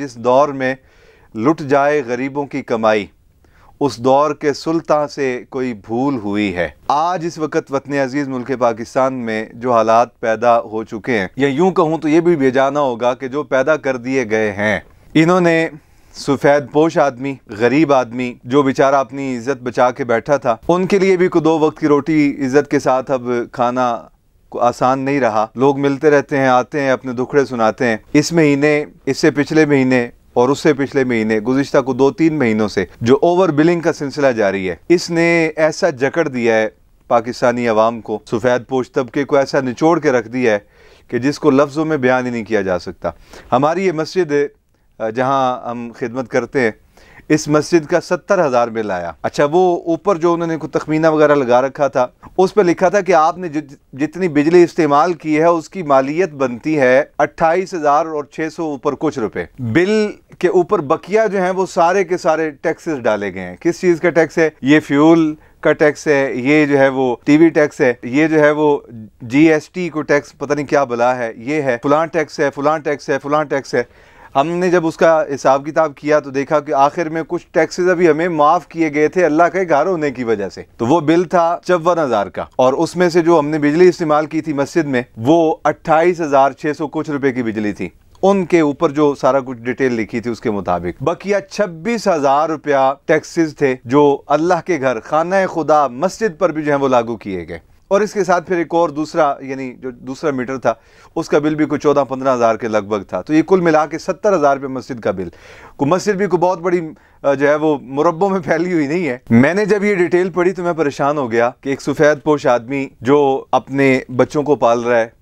जिस दौर में लुट जाए गरीबों की कमाई, उस दौर के सुल्तान से कोई भूल हुई है। आज इस वक्त वतन अजीज़ मुल्क पाकिस्तान में जो हालात पैदा हो चुके हैं, या यूं कहूं तो ये भी बेजाना होगा कि जो पैदा कर दिए गए हैं, इन्होंने सफ़ेद पोश आदमी, गरीब आदमी जो बेचारा अपनी इज्जत बचा के बैठा था, उनके लिए भी को 2 वक्त की रोटी इज्जत के साथ अब खाना आसान नहीं रहा। लोग मिलते रहते हैं, आते हैं, अपने दुखड़े सुनाते हैं। इस महीने, इससे पिछले महीने और उससे पिछले महीने, गुज़िश्ता को 2-3 महीनों से जो ओवर बिलिंग का सिलसिला जारी है, इसने ऐसा जकड़ दिया है पाकिस्तानी अवाम को, सफ़ेद पोश तबके को ऐसा निचोड़ के रख दिया है कि जिसको लफ्ज़ों में बयान ही नहीं किया जा सकता। हमारी ये मस्जिद जहाँ हम खिदमत करते हैं, इस मस्जिद का 70,000 बिल आया। अच्छा, वो ऊपर जो उन्होंने कुछ तखमीना वगैरह लगा रखा था, उस पर लिखा था कि आपने जितनी बिजली इस्तेमाल की है उसकी मालियत बनती है 28,600 ऊपर कुछ रुपए। बिल के ऊपर बकिया जो है वो सारे के सारे टैक्सेस डाले गए हैं। किस चीज़ का टैक्स है? ये फ्यूल का टैक्स है, ये जो है वो टीवी टैक्स है, ये जो है वो GST को टैक्स पता नहीं क्या बला है, ये है फलां टैक्स है, फलां टैक्स है, फलां टैक्स है। हमने जब उसका हिसाब किताब किया तो देखा कि आखिर में कुछ टैक्सेस अभी हमें माफ किए गए थे अल्लाह के घर होने की वजह से। तो वो बिल था 54,000 का, और उसमें से जो हमने बिजली इस्तेमाल की थी मस्जिद में, वो 28,600 कुछ रुपए की बिजली थी। उनके ऊपर जो सारा कुछ डिटेल लिखी थी उसके मुताबिक बकिया 26,000 रुपया टैक्सेस थे जो अल्लाह के घर, खाना खुदा, मस्जिद पर भी जो है वो लागू किए गए। और इसके साथ फिर एक और दूसरा, यानी जो दूसरा मीटर था उसका बिल भी कोई 14-15,000 के लगभग था। तो ये कुल मिला के 70,000 रुपये मस्जिद का बिल। मस्जिद भी कोई बहुत बड़ी जो है वो मुरब्बों में फैली हुई नहीं है। मैंने जब ये डिटेल पढ़ी तो मैं परेशान हो गया कि एक सफ़ेद पोश आदमी जो अपने बच्चों को पाल रहा है,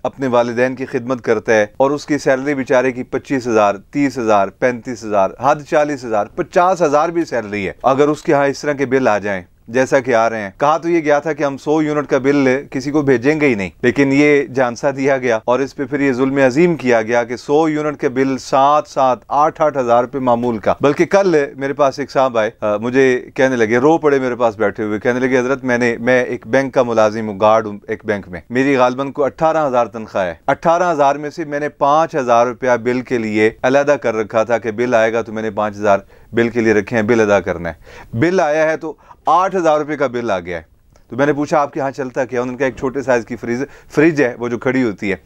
अपने वालिदैन की खिदमत करता है, और उसकी सैलरी बेचारे की 25,000, 30,000, 35,000, हद 40,000, 50,000 भी सैलरी है। अगर उसके यहाँ इस तरह के बिल आ जाएं जैसा कि आ रहे हैं, कहा तो ये गया था कि हम 100 यूनिट का बिल किसी को भेजेंगे ही नहीं, लेकिन ये झांसा दिया गया और इस पे फिर ये जुल्म अजीम किया गया कि 100 यूनिट के बिल 7-7, 8-8 हज़ार रुपये मामूल का। बल्कि कल मेरे पास एक साहब आए, मुझे कहने लगे, रो पड़े मेरे पास बैठे हुए, कहने लगे हजरत मैं एक बैंक का मुलाजिम हूँ, गार्ड हूँ एक बैंक में, मेरी गालबन को 18,000 तनख्वाह है। 18,000 में से मैंने 5,000 रुपया बिल के लिए अलहदा कर रखा था कि बिल आएगा तो मैंने 5,000 बिल के लिए रखे हैं, बिल अदा करना है। बिल आया है तो 8,000 रुपये का बिल आ गया है। तो मैंने पूछा आपके यहाँ चलता क्या? उन्होंने कहा एक छोटे साइज़ की फ्रिज है वो जो खड़ी होती है,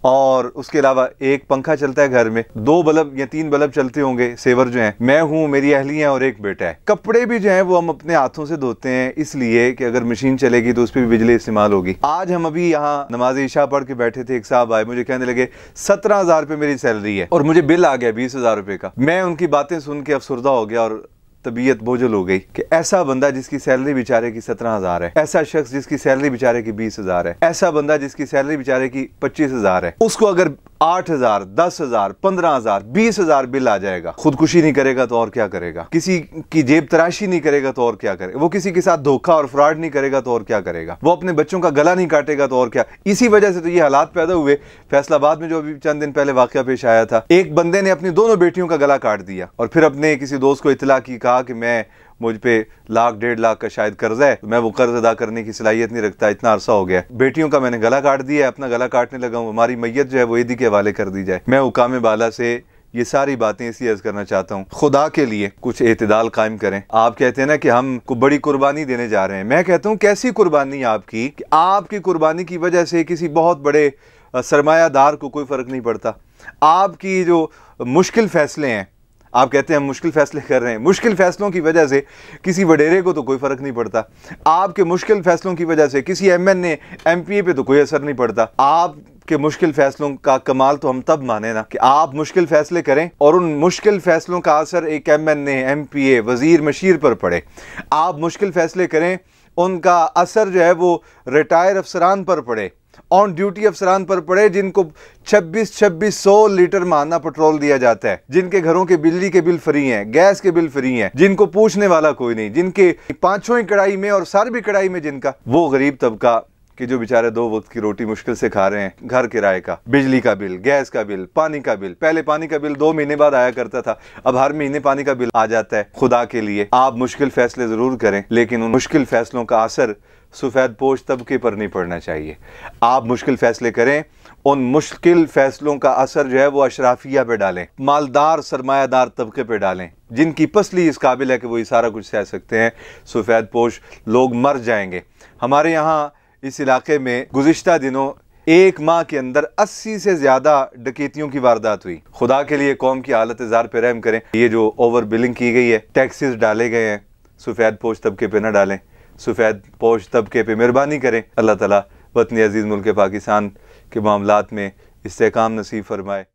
और उसके अलावा एक पंखा चलता है घर में, 2 बल्ब या 3 बल्ब चलते होंगे, सेवर जो हैं, मैं हूँ, मेरी अहली है और एक बेटा है। कपड़े भी जो हैं वो हम अपने हाथों से धोते हैं, इसलिए कि अगर मशीन चलेगी तो उस पर भी बिजली इस्तेमाल होगी। आज हम अभी यहाँ नमाज इशा पढ़ के बैठे थे, एक साहब आए, मुझे कहने लगे 17,000 रुपये मेरी सैलरी है और मुझे बिल आ गया 20,000 रुपये का। मैं उनकी बातें सुन के अफसुर्दा हो गया और तबीयत बोझल हो गई कि ऐसा बंदा जिसकी सैलरी बेचारे की 17,000 है, ऐसा शख्स जिसकी सैलरी बेचारे की 20,000 है, ऐसा बंदा जिसकी सैलरी बेचारे की 25,000 है, उसको अगर 8,000, 10,000, 15,000, 20,000 बिल आ जाएगा, खुदकुशी नहीं करेगा तो और क्या करेगा? किसी की जेब तराशी नहीं करेगा तो और क्या करेगा? वो किसी के साथ धोखा और फ्रॉड नहीं करेगा तो और क्या करेगा? वो अपने बच्चों का गला नहीं काटेगा तो और क्या? इसी वजह से तो ये हालात पैदा हुए। फैसलाबाद में जो अभी चंद दिन पहले वाकया पेश आया था, एक बंदे ने अपनी दोनों बेटियों का गला काट दिया और फिर अपने किसी दोस्त को इतला की, कहा कि मुझ पे 1,00,000-1,50,000 का शायद कर्ज है, मैं वो कर्ज अदा करने की सलाहियत नहीं रखता, इतना अरसा हो गया, बेटियों का मैंने गला काट दिया, अपना गला काटने लगा हूँ, हमारी मैयत जो है वो ईदी के हवाले कर दी जाए। मैं हुकाम बाला से ये सारी बातें इसलिए अर्ज करना चाहता हूँ, खुदा के लिए कुछ एतदाल कायम करें। आप कहते हैं ना कि हम को बड़ी कुर्बानी देने जा रहे हैं, मैं कहता हूँ कैसी कुर्बानी आपकी कि आपकी कुर्बानी की वजह से किसी बहुत बड़े सरमायादार को कोई फर्क नहीं पड़ता। आपकी जो मुश्किल फैसले हैं, आप कहते हैं हम मुश्किल फैसले कर रहे हैं, मुश्किल फैसलों की वजह से किसी वडेरे को तो कोई फर्क नहीं पड़ता। आपके मुश्किल फैसलों की वजह से किसी MNA MPA पे तो कोई असर नहीं पड़ता। आपके मुश्किल फैसलों का कमाल तो हम तब माने ना कि आप मुश्किल फैसले करें और उन मुश्किल फैसलों का असर एक MNA MPA वजीर मशीर पर पड़े। आप मुश्किल फैसले करें, उनका असर जो है वो रिटायर अफसरान पर पड़े, ऑन ड्यूटी अफसरान पर पड़े, जिनको 2600 लीटर माना पेट्रोल दिया जाता है, जिनके घरों के बिजली के बिल फ्री हैं, गैस के बिल फ्री हैं, जिनको पूछने वाला कोई नहीं, जिनके 5 कढ़ाई में और सारी भी कढ़ाई में जिनका, वो गरीब तबका कि जो बेचारे 2 वक्त की रोटी मुश्किल से खा रहे हैं, घर किराए का, बिजली का बिल, गैस का बिल, पानी का बिल। पहले पानी का बिल 2 महीने बाद आया करता था, अब हर महीने पानी का बिल आ जाता है। खुदा के लिए आप मुश्किल फैसले जरूर करें, लेकिन उन मुश्किल फैसलों का असर सफ़ेद पोश तबके पर नहीं पड़ना चाहिए। आप मुश्किल फ़ैसले करें, उन मुश्किल फ़ैसलों का असर जो है वो अशराफिया पे डालें, मालदार सरमायादार तबके पे डालें, जिनकी पसली इस काबिल है कि वो ये सारा कुछ सह सकते हैं। सफ़ेद पोश लोग मर जाएंगे। हमारे यहाँ इस इलाके में गुज़िश्ता दिनों 1 माह के अंदर 80 से ज़्यादा डकैतियों की वारदात हुई। खुदा के लिए कौम की हालत ज़ार पे रहम करें। ये जो ओवर बिलिंग की गई है, टैक्सेस डाले गए हैं, सफ़ेद पोश तबके पे न डालें। सफ़ेद पोश तबके पे मेहरबानी करें। अल्लाह ताला वतन अज़ीज़ मुल्क पाकिस्तान के मामलात में इस्तेहकाम नसीब फरमाए।